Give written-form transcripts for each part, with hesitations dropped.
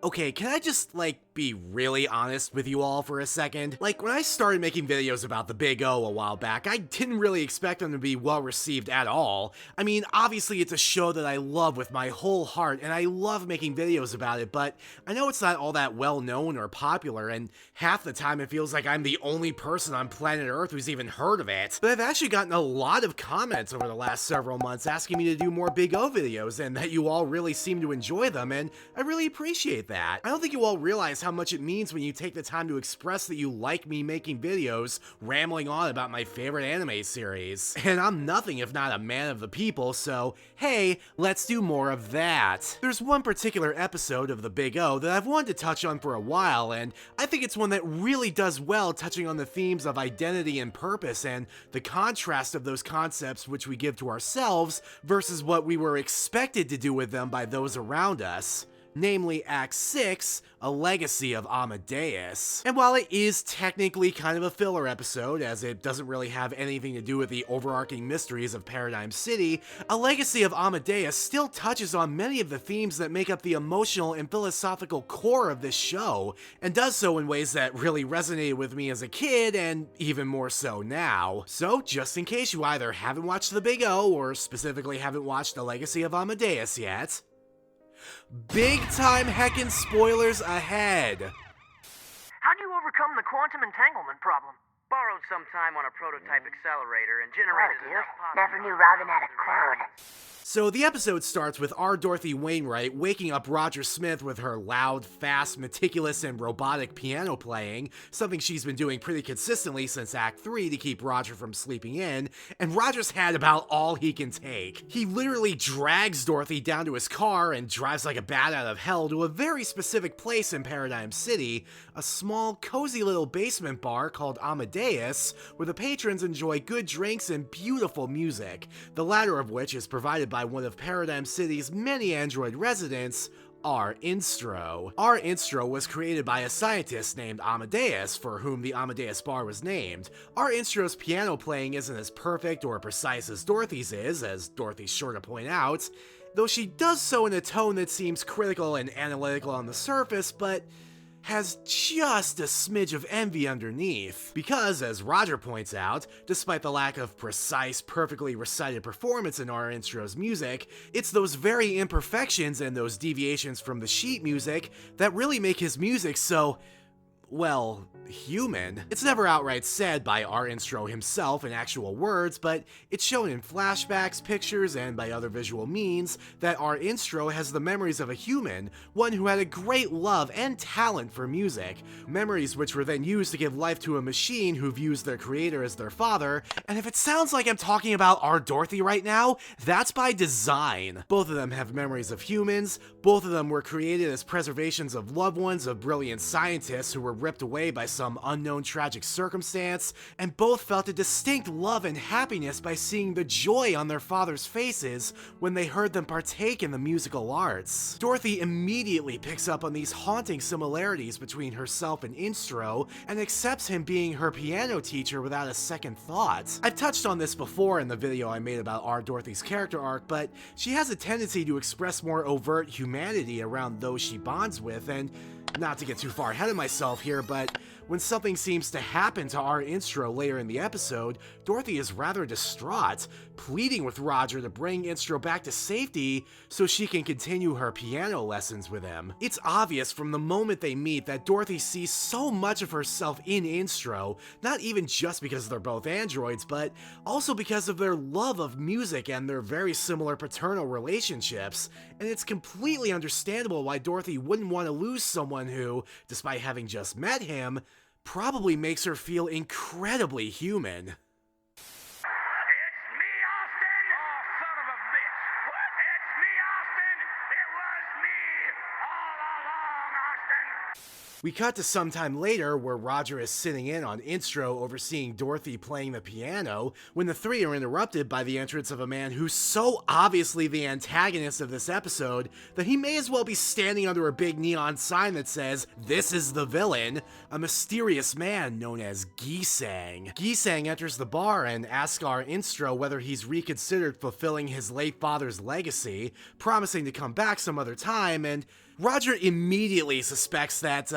Okay, can I just, be really honest with you all for a second? Like, when I started making videos about the Big O a while back, I didn't really expect them to be well received at all. I mean, obviously it's a show that I love with my whole heart, and I love making videos about it, but I know it's not all that well known or popular, and half the time it feels like I'm the only person on planet Earth who's even heard of it. But I've actually gotten a lot of comments over the last several months asking me to do more Big O videos, and that you all really seem to enjoy them, and I really appreciate that. I don't think you all realize how much it means when you take the time to express that you like me making videos rambling on about my favorite anime series. And I'm nothing if not a man of the people, so hey, let's do more of that. There's one particular episode of the Big O that I've wanted to touch on for a while, and I think it's one that really does well touching on the themes of identity and purpose and the contrast of those concepts which we give to ourselves versus what we were expected to do with them by those around us. Namely Act 6, A Legacy of Amadeus. And while it is technically kind of a filler episode, as it doesn't really have anything to do with the overarching mysteries of Paradigm City, A Legacy of Amadeus still touches on many of the themes that make up the emotional and philosophical core of this show, and does so in ways that really resonated with me as a kid, and even more so now. So, just in case you either haven't watched The Big O, or specifically haven't watched A Legacy of Amadeus yet, big time heckin' spoilers ahead! How do you overcome the quantum entanglement problem? Borrowed some time on a prototype accelerator and generated enough positive... Never knew Robin had a clone. So the episode starts with our Dorothy Wayneright waking up Roger Smith with her loud, fast, meticulous, and robotic piano playing, something she's been doing pretty consistently since Act 3 to keep Roger from sleeping in, and Roger's had about all he can take. He literally drags Dorothy down to his car and drives like a bat out of hell to a very specific place in Paradigm City, a small, cozy little basement bar called Amadeus, where the patrons enjoy good drinks and beautiful music, the latter of which is provided by one of Paradigm City's many android residents, our Instro. Our Instro was created by a scientist named Amadeus, for whom the Amadeus bar was named. Our Instro's piano playing isn't as perfect or precise as Dorothy's is, as Dorothy's sure to point out, though she does so in a tone that seems critical and analytical on the surface, but has just a smidge of envy underneath. Because, as Roger points out, despite the lack of precise, perfectly recited performance in our Instro's music, it's those very imperfections and those deviations from the sheet music that really make his music so, well, human. It's never outright said by our Instro himself in actual words, but it's shown in flashbacks, pictures, and by other visual means that our Instro has the memories of a human, one who had a great love and talent for music, memories which were then used to give life to a machine who views their creator as their father, and if it sounds like I'm talking about our Dorothy right now, that's by design. Both of them have memories of humans, both of them were created as preservations of loved ones of brilliant scientists who were ripped away by some unknown tragic circumstance, and both felt a distinct love and happiness by seeing the joy on their father's faces when they heard them partake in the musical arts. Dorothy immediately picks up on these haunting similarities between herself and Instro, and accepts him being her piano teacher without a second thought. I've touched on this before in the video I made about our Dorothy's character arc, but she has a tendency to express more overt humanity around those she bonds with, and not to get too far ahead of myself here, but when something seems to happen to our Instro later in the episode, Dorothy is rather distraught, pleading with Roger to bring Instro back to safety so she can continue her piano lessons with him. It's obvious from the moment they meet that Dorothy sees so much of herself in Instro, not even just because they're both androids, but also because of their love of music and their very similar paternal relationships, and it's completely understandable why Dorothy wouldn't want to lose someone who, despite having just met him, probably makes her feel incredibly human. It's me, Austin! Oh, son of a bitch! What? It's me, Austin! It was me all along, Austin! We cut to sometime later where Roger is sitting in on Instro overseeing Dorothy playing the piano when the three are interrupted by the entrance of a man who's so obviously the antagonist of this episode that he may as well be standing under a big neon sign that says, "This is the villain," a mysterious man known as Gisang. Gisang enters the bar and asks our Instro whether he's reconsidered fulfilling his late father's legacy, promising to come back some other time, and Roger immediately suspects that,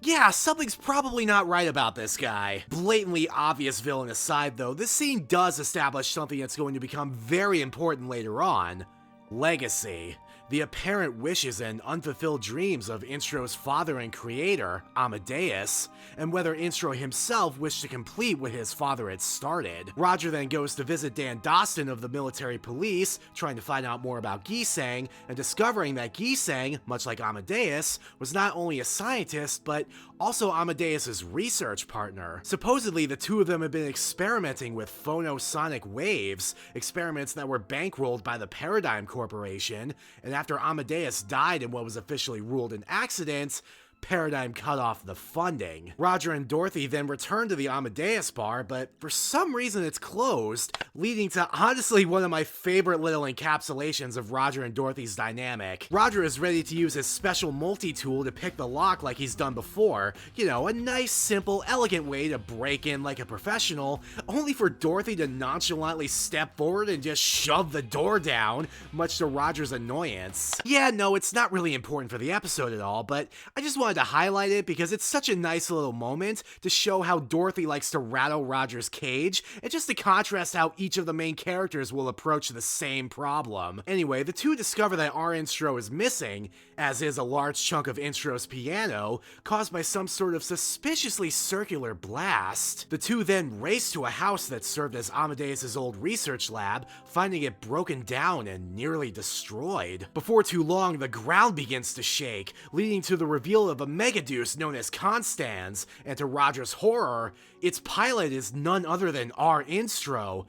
yeah, something's probably not right about this guy. Blatantly obvious villain aside though, this scene does establish something that's going to become very important later on. Legacy. The apparent wishes and unfulfilled dreams of Instro's father and creator, Amadeus, and whether Instro himself wished to complete what his father had started. Roger then goes to visit Dan Doston of the military police, trying to find out more about Gisang, and discovering that Gisang, much like Amadeus, was not only a scientist, but also Amadeus's research partner. Supposedly, the two of them had been experimenting with phonosonic waves, experiments that were bankrolled by the Paradigm Corporation, and after Amadeus died in what was officially ruled an accident, Paradigm cut off the funding. Roger and Dorothy then return to the Amadeus bar, but for some reason it's closed, leading to honestly one of my favorite little encapsulations of Roger and Dorothy's dynamic. Roger is ready to use his special multi-tool to pick the lock like he's done before. You know, a nice, simple, elegant way to break in like a professional, only for Dorothy to nonchalantly step forward and just shove the door down, much to Roger's annoyance. Yeah, no, it's not really important for the episode at all, but I just wanted to highlight it because it's such a nice little moment to show how Dorothy likes to rattle Roger's cage, and just to contrast how each of the main characters will approach the same problem. Anyway, the two discover that our Instro is missing, as is a large chunk of Instro's piano, caused by some sort of suspiciously circular blast. The two then race to a house that served as Amadeus's old research lab, finding it broken down and nearly destroyed. Before too long, the ground begins to shake, leading to the reveal of a Megadeus known as Constans, and to Roger's horror, its pilot is none other than our Instro.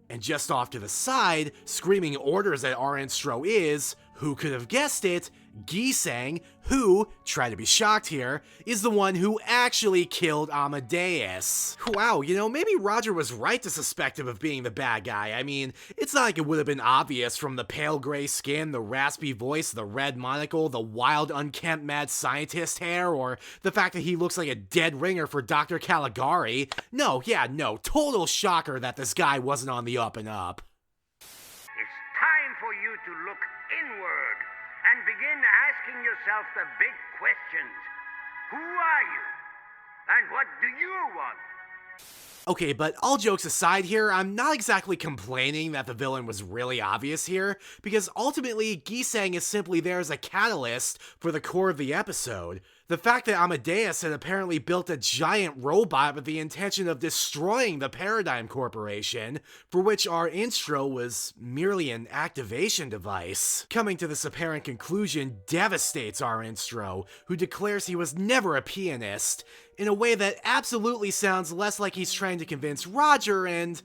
And just off to the side, screaming orders at our Instro is, who could have guessed it, Gisang, who, try to be shocked here, is the one who actually killed Amadeus. Wow, you know, maybe Roger was right to suspect him of being the bad guy. I mean, it's not like it would have been obvious from the pale gray skin, the raspy voice, the red monocle, the wild unkempt mad scientist hair, or the fact that he looks like a dead ringer for Dr. Caligari. No, yeah, no, total shocker that this guy wasn't on the up and up. It's time for you to look inward and begin asking yourself the big questions. Who are you? And what do you want? Okay, but all jokes aside here, I'm not exactly complaining that the villain was really obvious here, because ultimately, Gisang is simply there as a catalyst for the core of the episode. The fact that Amadeus had apparently built a giant robot with the intention of destroying the Paradigm Corporation, for which our Instro was merely an activation device. Coming to this apparent conclusion devastates our Instro, who declares he was never a pianist, in a way that absolutely sounds less like he's trying to convince Roger and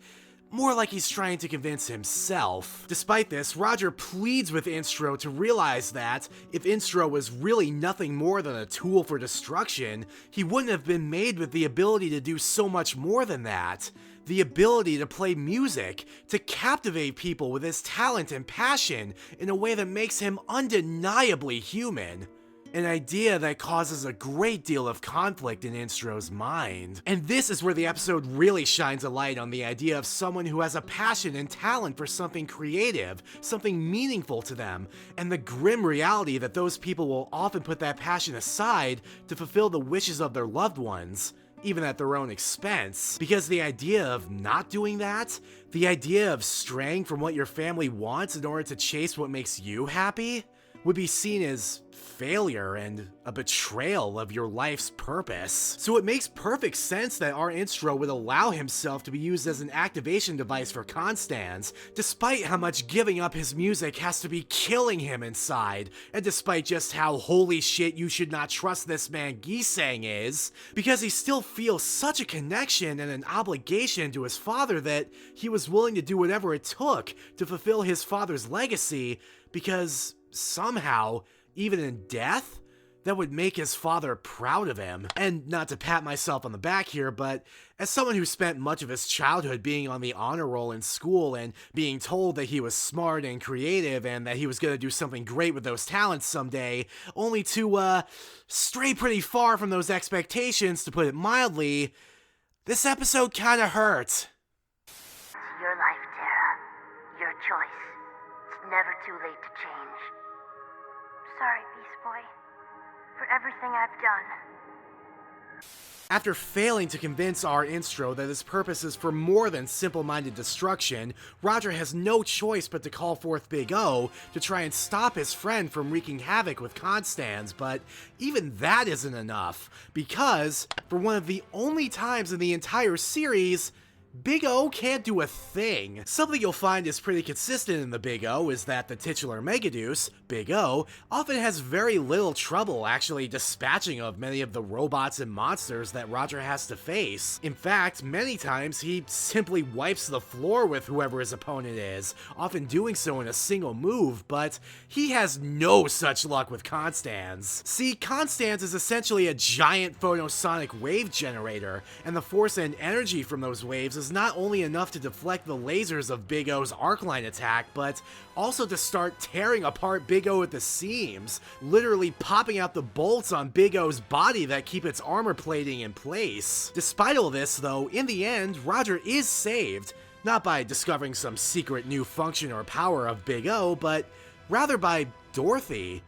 more like he's trying to convince himself. Despite this, Roger pleads with Instro to realize that, if Instro was really nothing more than a tool for destruction, he wouldn't have been made with the ability to do so much more than that. The ability to play music, to captivate people with his talent and passion in a way that makes him undeniably human. An idea that causes a great deal of conflict in Instro's mind. And this is where the episode really shines a light on the idea of someone who has a passion and talent for something creative, something meaningful to them, and the grim reality that those people will often put that passion aside to fulfill the wishes of their loved ones, even at their own expense. Because the idea of not doing that, the idea of straying from what your family wants in order to chase what makes you happy, would be seen as failure and a betrayal of your life's purpose. So it makes perfect sense that our Instro would allow himself to be used as an activation device for Constans, despite how much giving up his music has to be killing him inside, and despite just how holy shit you should not trust this man Gisang is, because he still feels such a connection and an obligation to his father that he was willing to do whatever it took to fulfill his father's legacy, because somehow, even in death, that would make his father proud of him. And not to pat myself on the back here, but as someone who spent much of his childhood being on the honor roll in school and being told that he was smart and creative and that he was going to do something great with those talents someday, only to, stray pretty far from those expectations, to put it mildly, this episode kinda hurt. It's your life, Tara. Your choice. It's never too late to change. Sorry, Beast Boy, for everything I've done. After failing to convince our Instro that his purpose is for more than simple-minded destruction, Roger has no choice but to call forth Big O to try and stop his friend from wreaking havoc with Constans, but even that isn't enough, because, for one of the only times in the entire series, Big O can't do a thing. Something you'll find is pretty consistent in the Big O is that the titular Amadeus, Big O, often has very little trouble actually dispatching of many of the robots and monsters that Roger has to face. In fact, many times he simply wipes the floor with whoever his opponent is, often doing so in a single move, but he has no such luck with Constans. See, Constans is essentially a giant photosonic wave generator, and the force and energy from those waves is not only enough to deflect the lasers of Big O's arcline attack, but also to start tearing apart Big O at the seams, literally popping out the bolts on Big O's body that keep its armor plating in place. Despite all this, though, in the end, Roger is saved, not by discovering some secret new function or power of Big O, but rather by Dorothy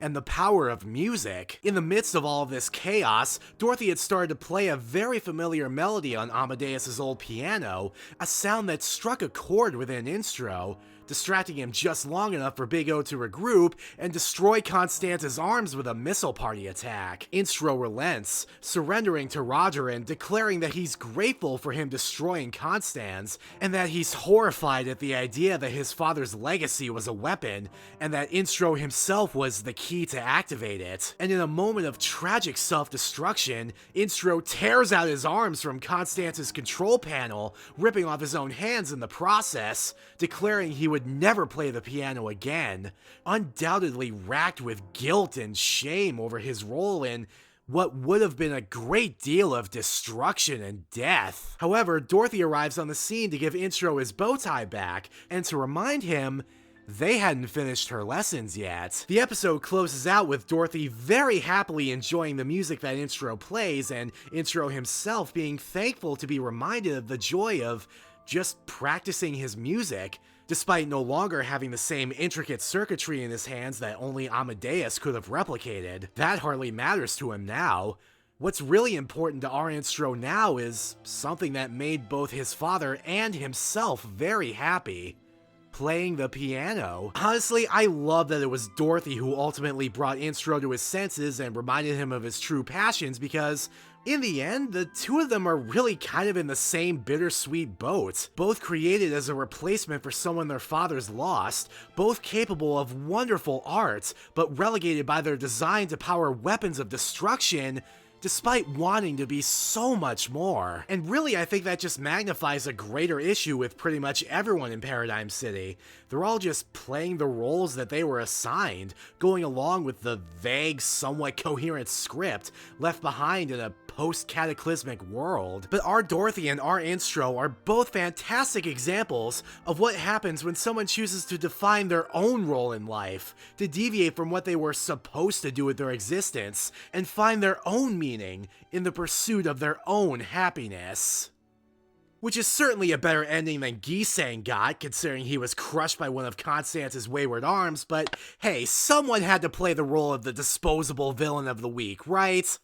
and the power of music. In the midst of all of this chaos, Dorothy had started to play a very familiar melody on Amadeus' old piano, a sound that struck a chord within Instro, distracting him just long enough for Big O to regroup and destroy Constance's arms with a missile party attack. Instro relents, surrendering to Roger and declaring that he's grateful for him destroying Constance, and that he's horrified at the idea that his father's legacy was a weapon, and that Instro himself was the key to activate it. And in a moment of tragic self-destruction, Instro tears out his arms from Constance's control panel, ripping off his own hands in the process, declaring he would never play the piano again, undoubtedly racked with guilt and shame over his role in what would have been a great deal of destruction and death. However, Dorothy arrives on the scene to give Instro his bow tie back, and to remind him they hadn't finished her lessons yet. The episode closes out with Dorothy very happily enjoying the music that Instro plays, and Instro himself being thankful to be reminded of the joy of just practicing his music, despite no longer having the same intricate circuitry in his hands that only Amadeus could have replicated. That hardly matters to him now. What's really important to our Instro now is something that made both his father and himself very happy: playing the piano. Honestly, I love that it was Dorothy who ultimately brought Instro to his senses and reminded him of his true passions, because in the end, the two of them are really kind of in the same bittersweet boat. Both created as a replacement for someone their fathers lost, both capable of wonderful art, but relegated by their design to power weapons of destruction, despite wanting to be so much more. And really, I think that just magnifies a greater issue with pretty much everyone in Paradigm City. They're all just playing the roles that they were assigned, going along with the vague, somewhat coherent script left behind in a post-cataclysmic world. But our Dorothy and our Instro are both fantastic examples of what happens when someone chooses to define their own role in life, to deviate from what they were supposed to do with their existence, and find their own meaning in the pursuit of their own happiness. Which is certainly a better ending than Gisang got, considering he was crushed by one of Constance's wayward arms, but hey, someone had to play the role of the disposable villain of the week, right?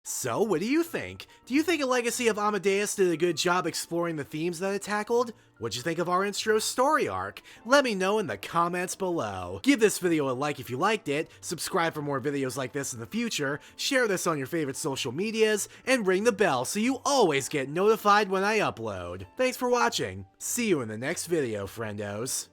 So, what do you think? Do you think A Legacy of Amadeus did a good job exploring the themes that it tackled? What'd you think of our Instro's story arc? Let me know in the comments below. Give this video a like if you liked it, subscribe for more videos like this in the future, share this on your favorite social medias, and ring the bell so you always get notified when I upload. Thanks for watching. See you in the next video, friendos.